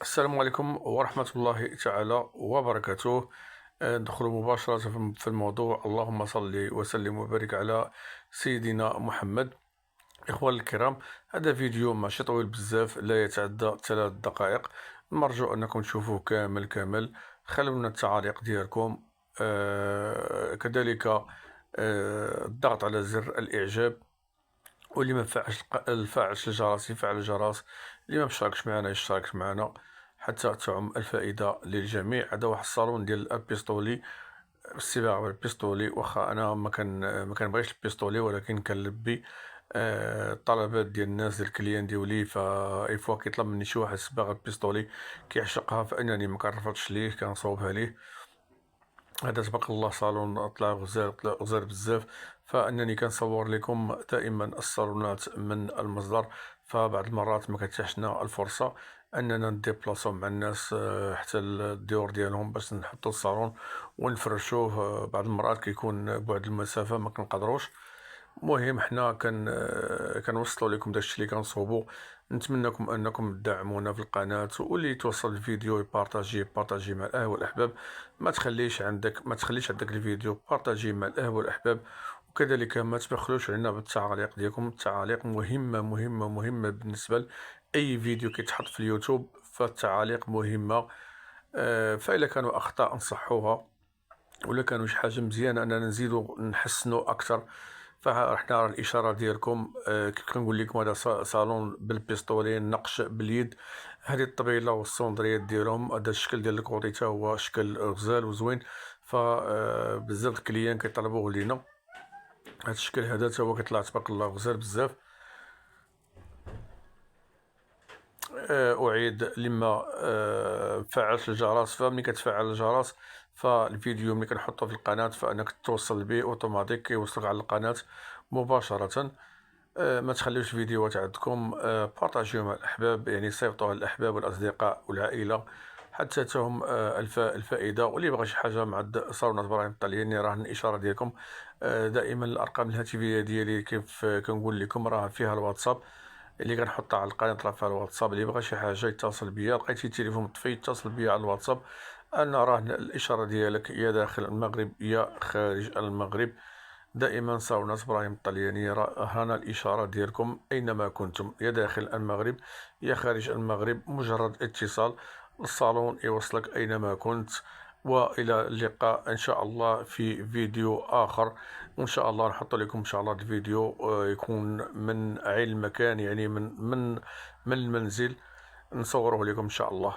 السلام عليكم ورحمة الله تعالى وبركاته. ندخل مباشرة في الموضوع. اللهم صل وسلم وبارك على سيدنا محمد. إخواني الكرام، هذا فيديو ماشي طويل بزاف، لا يتعدى 3 دقائق. نرجو أنكم تشوفوه كامل. خلونا التعاليق ديالكم، كذلك الضغط على زر الإعجاب، واللي ما فعلش الجرس يفعل الجرس، اللي ما مشاركش معنا يشترك معنا حتى تعم الفائدة للجميع. هذا واحد الصالون ديال البيستولي، الصباغة بالبيستولي. واخا انا ما كنبغيش البيستولي، ولكن كنلبي الطلبات ديال الناس ديال الكليان ديولي. فايفوا كيطلب مني شي واحد الصباغة بالبيستولي كيعشقها، فانني ما كنرفضش ليه، كنصوبها ليه. هذا تبارك الله صالون طلع غزال بزاف، فانني كنصور لكم دائما الصالونات من المصدر. فبعض المرات ما كتحشنا الفرصه اننا نديبلاصو مع الناس حتى الديور ديالهم باش نحطو الصالون ونفرشوه. بعض المرات كيكون بعد المسافه ما كنقدروش. المهم حنا كنوصلوا لكم داكشي اللي كنصوبوا. نتمنىكم انكم تدعمونا في القناه، واللي توصل الفيديو بارطاجي مع الاهل والاحباب. ما تخليش عندك الفيديو، بارطاجي مع الاهل والاحباب. وكذلك ما تبخلوش علينا بالتعاليق ديالكم. التعاليق مهمه بالنسبه لاي فيديو كيتحط في اليوتيوب، فالتعاليق مهمه. فإلا كانوا اخطاء نصحوها، ولا كانوا شي حاجه مزيانه اننا نزيدو نحسنوا اكثر. فحنا الاشاره ديالكم، كيف كنقول لكم، هذا صالون بالبيستولي، نقش باليد. هذه الطبيله والصوندريات ديالهم، هذا الشكل ديال الكوطي حتى هو شكل غزال وزوين. ف بزاف الكليان كيطلبوه لينا. هذا الشكل هذا حتى هو كيطلع تبارك الله غزال بزاف. أعيد لما فعلت الجرس. فملي كتفعل الجرس، فالفيديو ملي كنحطو في القناة فانك توصل به اوتوماتيك، كيوصلك على القناة مباشرة. ما تخليوش فيديوهات عندكم، بارطاجيو مع الأحباب، يعني صيفطوها للأحباب والأصدقاء والعائلة حتى تهم الفائدة. واللي بغى شي حاجة مع صالونات إبراهيم الطلياني، راه الإشارة ديالكم. دائما الأرقام الهاتفية ديالي كيف كنقول لكم راه فيها الواتساب، اللي كنحطها على القناة راه فيها الواتساب. اللي بغى شي حاجة يتصل بيا، لقيتي التليفون مطفي يتصل بيا على الواتساب. أنا راه الإشارة ديالك يا داخل المغرب يا خارج المغرب. دائما صالونات إبراهيم الطلياني رانا الإشارة ديالكم أينما كنتم، يا داخل المغرب يا خارج المغرب. مجرد اتصال، الصالون يوصلك أينما كنت. وإلى اللقاء إن شاء الله في فيديو آخر. وإن شاء الله نحط لكم إن شاء الله الفيديو يكون من عين المكان، يعني من المنزل، نصوره لكم إن شاء الله.